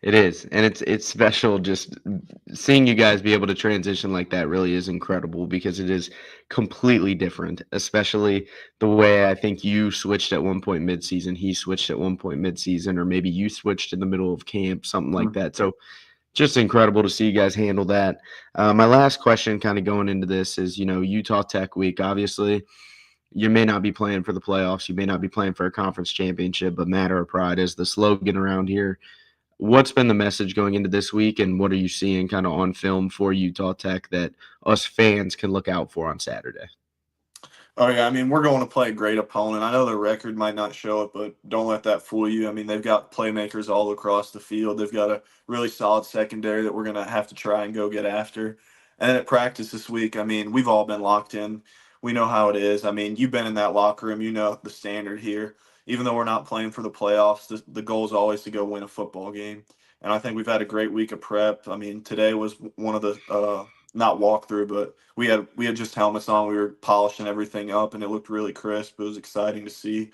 It is, and it's special just seeing you guys be able to transition like that really is incredible because it is completely different, especially the way I think you switched at one point midseason, he switched at one point midseason, or maybe you switched in the middle of camp, something like that. So just incredible to see you guys handle that. My last question, kind of going into this, is Utah Tech week. Obviously, you may not be playing for the playoffs, you may not be playing for a conference championship, but matter of pride is the slogan around here. What's been the message going into this week, and what are you seeing kind of on film for Utah Tech that us fans can look out for on Saturday? Oh yeah, I mean we're going to play a great opponent. I know the record might not show it, but don't let that fool you. I mean they've got playmakers all across the field. They've got a really solid secondary that we're gonna have to try and go get after. And then at practice this week, I mean we've all been locked in. We know how it is. I mean you've been in that locker room. You know the standard here. Even though we're not playing for the playoffs, the goal is always to go win a football game. And I think we've had a great week of prep. I mean today was one of the not walkthrough, but we had just helmets on. We were polishing everything up, and it looked really crisp. It was exciting to see,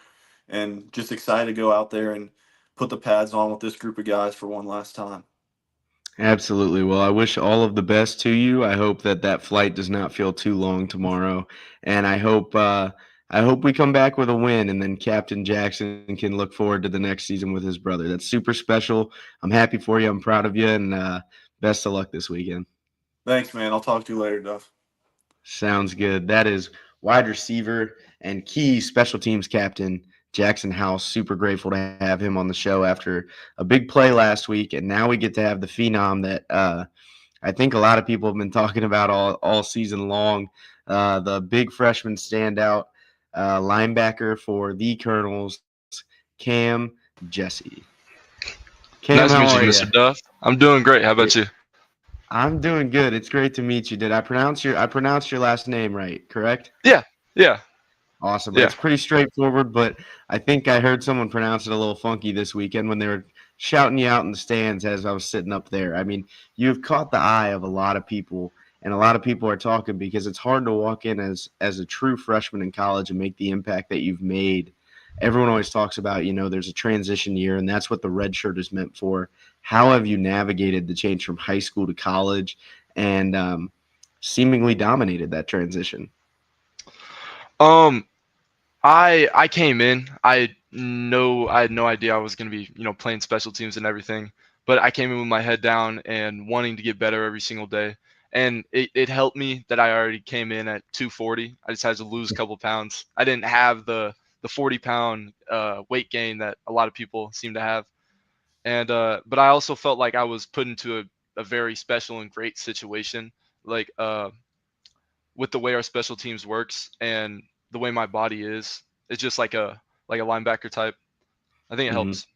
and just excited to go out there and put the pads on with this group of guys for one last time. Absolutely. Well, I wish all of the best to you. I hope that that flight does not feel too long tomorrow, and I hope we come back with a win, and then Captain Jackson can look forward to the next season with his brother. That's super special. I'm happy for you. I'm proud of you, and best of luck this weekend. Thanks, man. I'll talk to you later, Duff. Sounds good. That is wide receiver and key special teams captain Jackson House. Super grateful to have him on the show after a big play last week, and now we get to have the phenom that I think a lot of people have been talking about all season long. The big freshman standout linebacker for the Colonels, Cam Jesse. Cam, Nice to how meet you, are you? Mr. Duff. I'm doing great. How about you? I'm doing good. It's great to meet you. Did I pronounce your last name right? Correct? Yeah, yeah, Awesome. yeah. It's pretty straightforward, but I think I heard someone pronounce it a little funky this weekend when they were shouting you out in the stands as I was sitting up there. I mean, you've caught the eye of a lot of people, and a lot of people are talking because it's hard to walk in as a true freshman in college and make the impact that you've made. Everyone always talks about, there's a transition year, and that's what the red shirt is meant for. How have you navigated the change from high school to college and seemingly dominated that transition? Um, I came in. I had no idea I was gonna be playing special teams and everything, but I came in with my head down and wanting to get better every single day. And it helped me that I already came in at 240. I just had to lose a couple pounds. I didn't have the 40-pound weight gain that a lot of people seem to have. And but I also felt like I was put into a very special and great situation, like with the way our special teams works and the way my body is. It's just like a linebacker type. I think it Mhm. helps.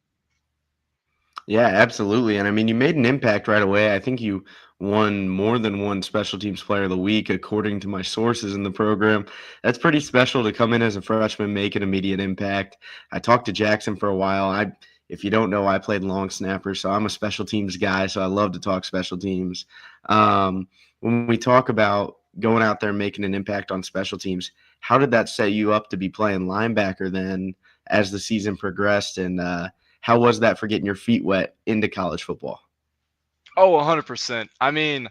Yeah, absolutely. And I mean, you made an impact right away. I think you won more than one special teams player of the week, according to my sources in the program. That's pretty special to come in as a freshman, make an immediate impact. I talked to Jackson for a while. If you don't know, I played long snapper, so I'm a special teams guy. So I love to talk special teams. When we talk about going out there and making an impact on special teams, how did that set you up to be playing linebacker then as the season progressed? And how was that for getting your feet wet into college football? Oh, 100%. I mean,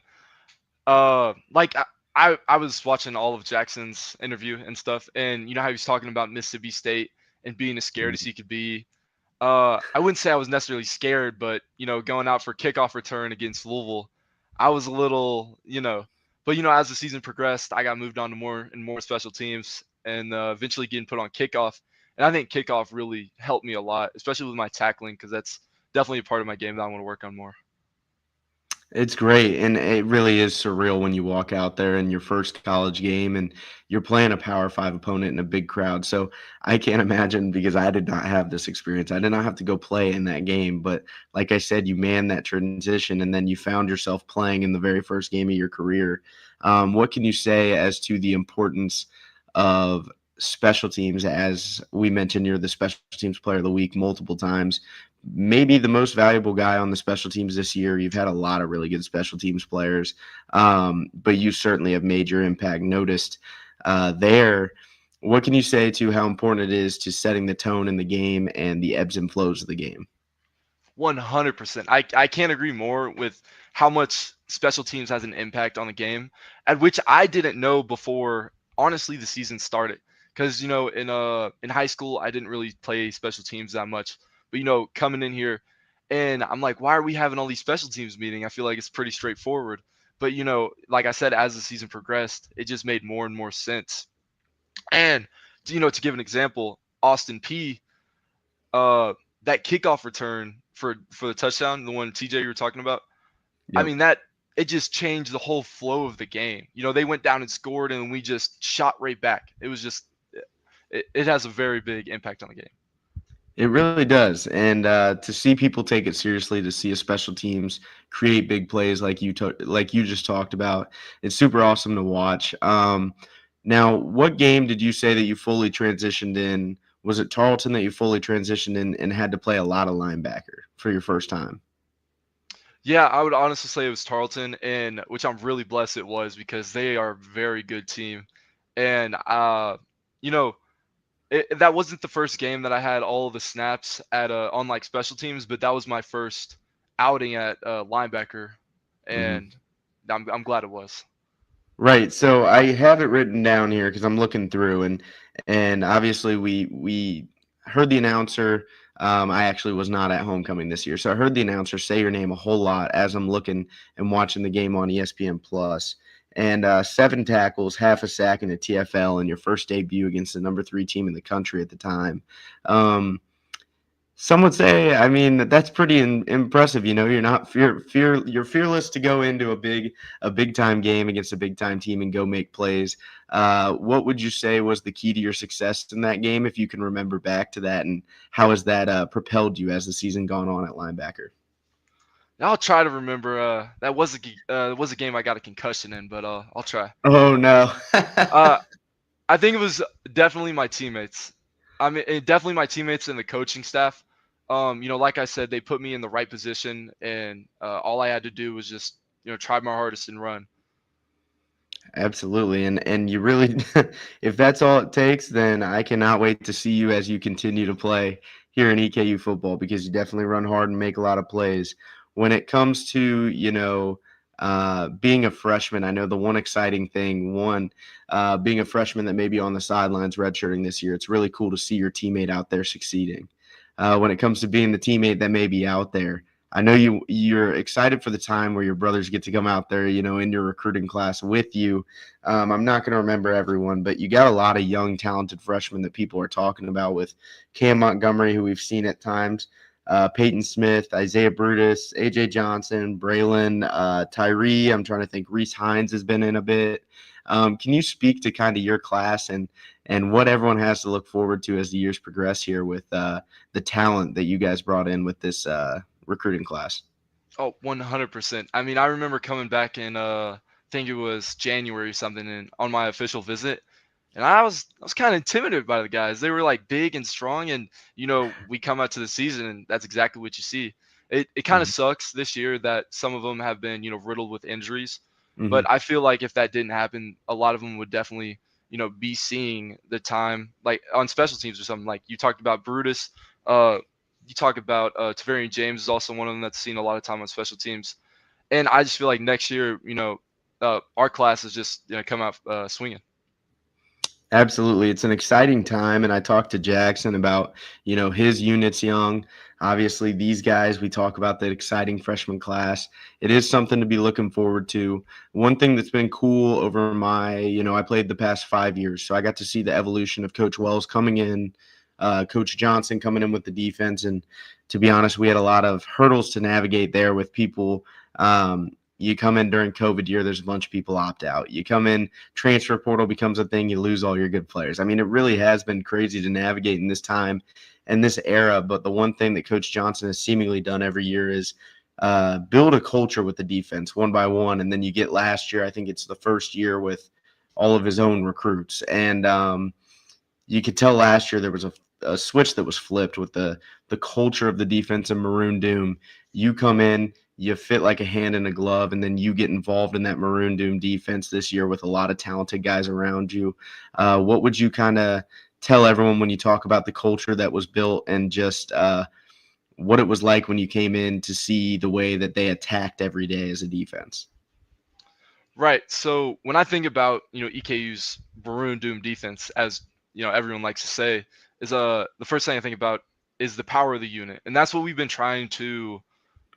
like I was watching all of Jackson's interview and stuff, and you know how he was talking about Mississippi State and being as scared as he could be. I wouldn't say I was necessarily scared, but going out for kickoff return against Louisville, I was a little, but as the season progressed, I got moved on to more and more special teams, and eventually getting put on kickoff. And I think kickoff really helped me a lot, especially with my tackling, because that's definitely a part of my game that I want to work on more. It's great, and it really is surreal when you walk out there in your first college game and you're playing a Power 5 opponent in a big crowd. So I can't imagine because I did not have this experience. I did not have to go play in that game, but like I said, you manned that transition and then you found yourself playing in the very first game of your career. What can you say as to the importance of special teams? As we mentioned, you're the special teams player of the week multiple times, maybe the most valuable guy on the special teams this year. You've had a lot of really good special teams players, but you certainly have made your impact noticed there. What can you say to how important it is to setting the tone in the game and the ebbs and flows of the game? 100%. I can't agree more with how much special teams has an impact on the game, at which I didn't know before honestly the season started. Because in high school I didn't really play special teams that much, but coming in here, and I'm like, why are we having all these special teams meeting? I feel like it's pretty straightforward. But like I said, as the season progressed, it just made more and more sense. And to give an example, Austin P, uh that kickoff return for the touchdown, the one TJ you were talking about. I Yep. mean, that it just changed the whole flow of the game. They went down and scored, and we just shot right back. It was just it has a very big impact on the game. It really does, and to see people take it seriously, to see a special teams create big plays like you just talked about, it's super awesome to watch. Now, what game did you say that you fully transitioned in? Was it Tarleton that you fully transitioned in and had to play a lot of linebacker for your first time? Yeah, I would honestly say it was Tarleton, and which I'm really blessed it was because they are a very good team, and you know that wasn't the first game that I had all of the snaps at on like special teams, but that was my first outing at linebacker, Mm-hmm. and I'm glad it was. Right. So I have it written down here because I'm looking through, and obviously we heard the announcer. I actually was not at homecoming this year, so I heard the announcer say your name a whole lot as I'm looking and watching the game on ESPN Plus. And 7 tackles, half a sack, and a TFL in your first debut against the number 3 team in the country at the time. Some would say, I mean, that's pretty impressive. You're not you're fearless to go into a big time game against a big time team and go make plays. What would you say was the key to your success in that game, if you can remember back to that, and how has that propelled you as the season gone on at linebacker? I'll try to remember. That was a game I got a concussion in, but I'll try. Oh no. Uh, I think it was definitely my teammates. I mean, definitely my teammates and the coaching staff. Like I said, they put me in the right position, and all I had to do was just try my hardest and run. Absolutely. And you really if that's all it takes, then I cannot wait to see you as you continue to play here in EKU football, because you definitely run hard and make a lot of plays. When it comes to, being a freshman, I know the one exciting thing, being a freshman that may be on the sidelines redshirting this year, it's really cool to see your teammate out there succeeding. When it comes to being the teammate that may be out there, I know you're excited for the time where your brothers get to come out there, in your recruiting class with you. I'm not going to remember everyone, but you got a lot of young, talented freshmen that people are talking about, with Cam Montgomery, who we've seen at times, Peyton Smith, Isaiah Brutus, AJ Johnson, Braylon, Tyree. I'm trying to think. Reese Hines has been in a bit. Can you speak to kind of your class and what everyone has to look forward to as the years progress here with the talent that you guys brought in with this recruiting class? Oh, 100%. I mean, I remember coming back in I think it was January or something, and on my official visit, and I was kind of intimidated by the guys. They were like big and strong, and we come out to the season, and that's exactly what you see. It kind of Mhm. sucks this year that some of them have been riddled with injuries, Mhm. but I feel like if that didn't happen, a lot of them would definitely be seeing the time like on special teams or something. Like you talked about Brutus. You talk about Tavarian James is also one of them that's seen a lot of time on special teams, and I just feel like next year, our class is just come out swinging. Absolutely. It's an exciting time. And I talked to Jackson about, his units young. Obviously, these guys, we talk about that exciting freshman class. It is something to be looking forward to. One thing that's been cool over I played the past 5 years. So I got to see the evolution of Coach Wells coming in, Coach Johnson coming in with the defense. And to be honest, we had a lot of hurdles to navigate there with people. You come in during COVID year, there's a bunch of people opt out. You come in, transfer portal becomes a thing, you lose all your good players. I mean, it really has been crazy to navigate in this time and this era. But the one thing that Coach Johnson has seemingly done every year is build a culture with the defense one by one. And then you get last year, I think it's the first year with all of his own recruits. And you could tell last year there was a switch that was flipped with the culture of the defense in Maroon Doom. You come in, you fit like a hand in a glove, and then you get involved in that Maroon Doom defense this year with a lot of talented guys around you. What would you kind of tell everyone when you talk about the culture that was built, and just what it was like when you came in to see the way that they attacked every day as a defense? Right. So when I think about EKU's Maroon Doom defense, as everyone likes to say, is the first thing I think about is the power of the unit, and that's what we've been trying to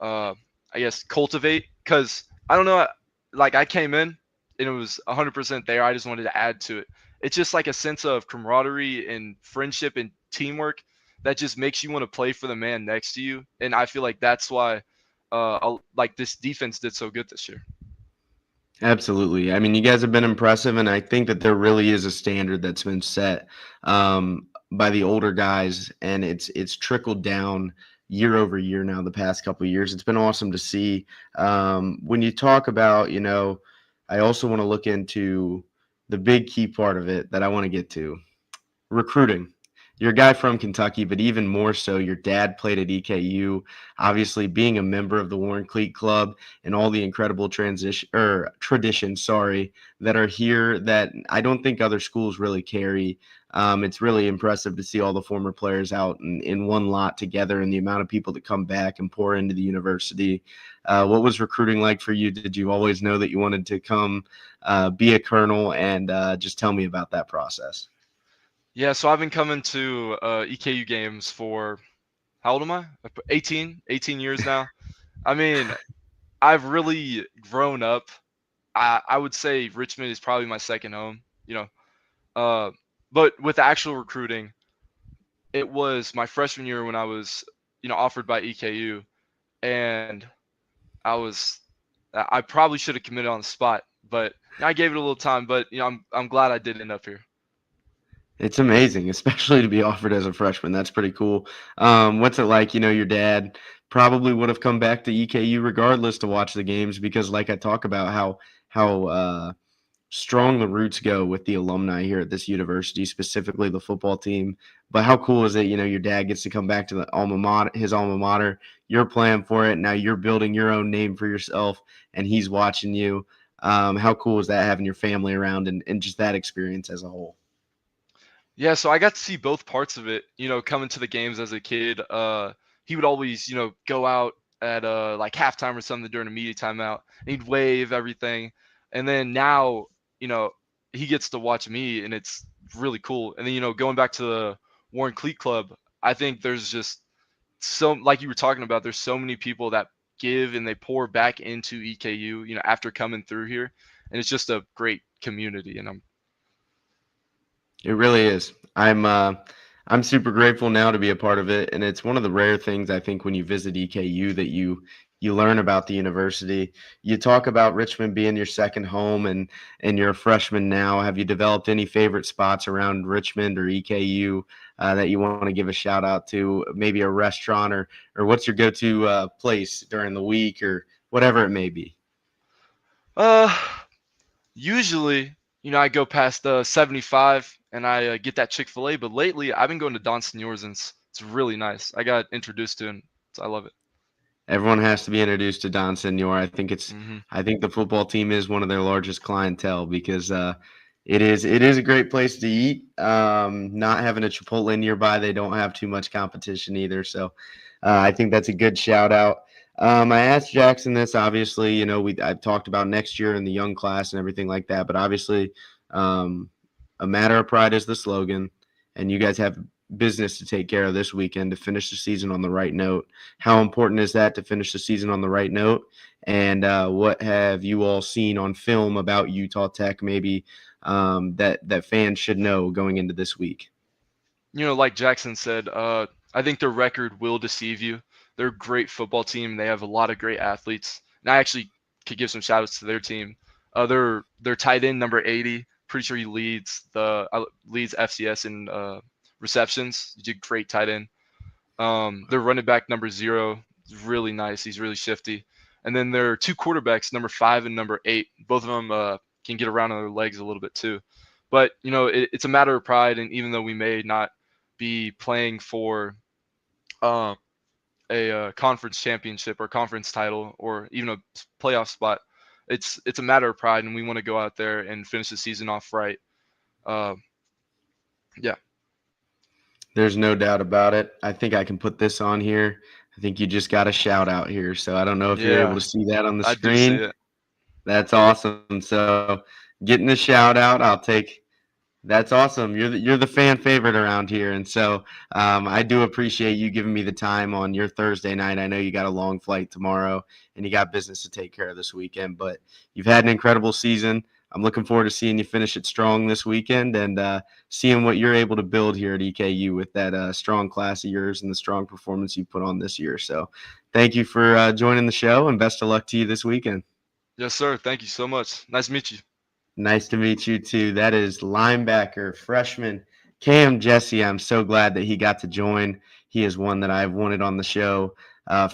uh, I guess cultivate. Because I don't know, like I came in and it was 100% there. I just wanted to add to it. It's just like a sense of camaraderie and friendship and teamwork that just makes you want to play for the man next to you. And I feel like that's why like this defense did so good this year. Absolutely. I mean, you guys have been impressive, and I think that there really is a standard that's been set by the older guys, and it's trickled down year over year now. The past couple of years, it's been awesome to see. When you talk about, I also want to look into the big key part of it that I want to get to recruiting. You're a guy from Kentucky, but even more so, your dad played at EKU. Obviously, being a member of the Warren Cleat Club and all the incredible traditions, that are here that I don't think other schools really carry. It's really impressive to see all the former players out in one lot together and the amount of people that come back and pour into the university. What was recruiting like for you? Did you always know that you wanted to come be a colonel? And just tell me about that process. Yeah, so I've been coming to EKU games for how old am I? 18 years now. I mean, I've really grown up. I would say Richmond is probably my second home, Uh, but with actual recruiting, it was my freshman year when I was, offered by EKU, and I was, I probably should have committed on the spot, but I gave it a little time. But I'm glad I did end up here. It's amazing, especially to be offered as a freshman. That's pretty cool. What's it like? Your dad probably would have come back to EKU regardless to watch the games because, like I talk about, how strong the roots go with the alumni here at this university, specifically the football team. But how cool is it? Your dad gets to come back to his alma mater. You're playing for it now. You're building your own name for yourself, and he's watching you. How cool is that having your family around and just that experience as a whole? Yeah, so I got to see both parts of it. Coming to the games as a kid, he would always, go out at like halftime or something during a media timeout. And he'd wave everything, and then now, you know, he gets to watch me, and it's really cool. And then going back to the Warren Cleat Club, I think there's just so, like you were talking about, there's so many people that give and they pour back into EKU, after coming through here, and it's just a great community, and It really is. I'm super grateful now to be a part of it, and it's one of the rare things I think when you visit EKU that you learn about the university. You talk about Richmond being your second home, and you're a freshman now. Have you developed any favorite spots around Richmond or EKU that you want to give a shout out to? Maybe a restaurant or what's your go-to place during the week or whatever it may be. uh usually, I go past 75 and I get that Chick-fil-A, but lately I've been going to Don Senior's and it's really nice. I got introduced to it, so I love it. Everyone has to be introduced to Don Senor. Hmm. I think the football team is one of their largest clientele because it is a great place to eat. Not having a Chipotle nearby, they don't have too much competition either. So I think that's a good shout out. I asked Jackson this. Obviously, I've talked about next year and the young class and everything like that. But obviously, um, a matter of pride is the slogan, and you guys have business to take care of this weekend to finish the season on the right note. How important is that to finish the season on the right note? And what have you all seen on film about Utah Tech, maybe that fans should know going into this week? Like Jackson said, I think their record will deceive you. They're a great football team. They have a lot of great athletes, and I actually could give some shout outs to their team. Their tight end number 80. Pretty sure he leads FCS in receptions. He's a great tight end. Their running back number 0 is really nice. He's really shifty. And then their two quarterbacks, number 5 and number 8, both of them can get around on their legs a little bit too. But it's a matter of pride, and even though we may not be playing for uh, a conference championship or conference title or even a playoff spot, it's a matter of pride, and we want to go out there and finish the season off right. Uh, yeah, There's no doubt about it. I think I can put this on here. I think you just got a shout out here. So I don't know if you're able yeah, to see that on the I do see screen. it. That's awesome. So getting the shout out, I'll take. That's awesome. You're the fan favorite around here, and so I do appreciate you giving me the time on your Thursday night. I know you got a long flight tomorrow, and you got business to take care of this weekend. But you've had an incredible season. I'm looking forward to seeing you finish it strong this weekend and seeing what you're able to build here at EKU with that strong class of yours and the strong performance you put on this year. So, thank you for joining the show, and best of luck to you this weekend. Yes, sir. Thank you so much. Nice to meet you. Nice to meet you too. That is linebacker, freshman Cam Jesse. I'm so glad that he got to join. He is one that I've wanted on the show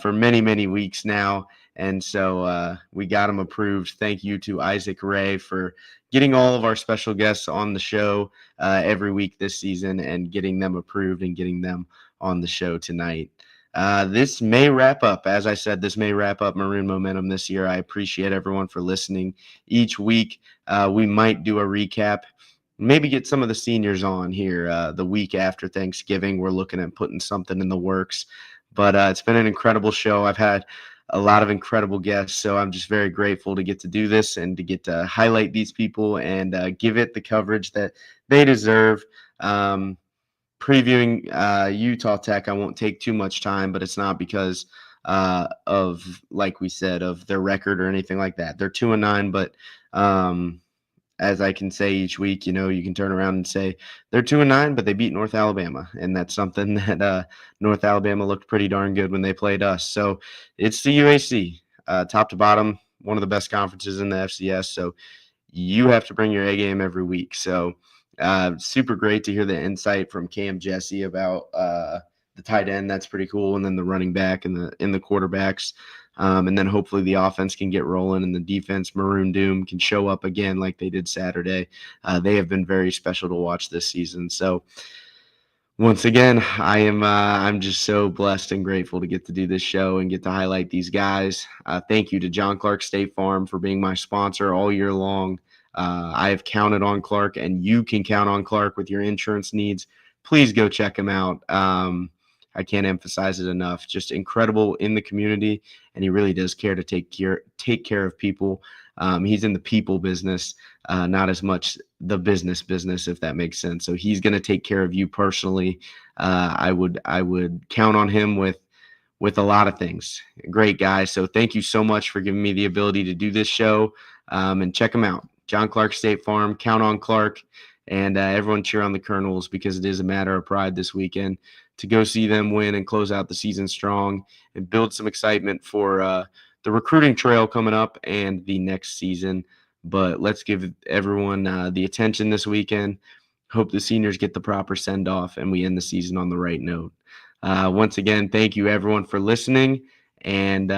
for many, many weeks now. And so we got him approved. Thank you to Isaac Ray for getting all of our special guests on the show every week this season and getting them approved and getting them on the show tonight. This may wrap up, as I said, this may wrap up Maroon Momentum this year. I appreciate everyone for listening each week. We might do a recap, maybe get some of the seniors on here the week after Thanksgiving. We're looking at putting something in the works, but it's been an incredible show. I've had a lot of incredible guests, so I'm just very grateful to get to do this and to get to highlight these people and give it the coverage that they deserve. Previewing Utah Tech, I won't take too much time, but it's not because of, like we said, of their record or anything like that. They're 2-9, but as I can say each week, you know, you can turn around and say they're 2-9, but they beat North Alabama, and that's something that North Alabama looked pretty darn good when they played us. So it's the UAC, top to bottom, one of the best conferences in the FCS. So you have to bring your A game every week. So super great to hear the insight from Cam Jesse about the tight end. That's pretty cool. And then the running back and the quarterbacks. And then hopefully the offense can get rolling and the defense, Maroon Doom, can show up again like they did Saturday. They have been very special to watch this season. So once again, I'm just so blessed and grateful to get to do this show and get to highlight these guys. Thank you to John Clark State Farm for being my sponsor all year long. I have counted on Clark, and you can count on Clark with your insurance needs. Please go check him out. I can't emphasize it enough. Just incredible in the community, and he really does care to take care of people. He's in the people business, not as much the business, if that makes sense. So he's going to take care of you personally. I would count on him with a lot of things. Great guy. So thank you so much for giving me the ability to do this show. And check him out. John Clark State Farm. Count on Clark. And everyone cheer on the Colonels because it is a matter of pride this weekend to go see them win and close out the season strong and build some excitement for the recruiting trail coming up and the next season. But let's give everyone the attention this weekend. Hope the seniors get the proper send-off and we end the season on the right note. Once again, thank you everyone for listening. And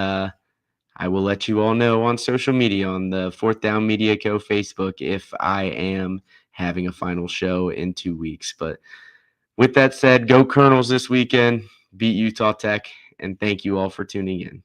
I will let you all know on social media, on the Fourth Down Media Co. Facebook, if I am having a final show in 2 weeks. But with that said, go Colonels this weekend, beat Utah Tech, and thank you all for tuning in.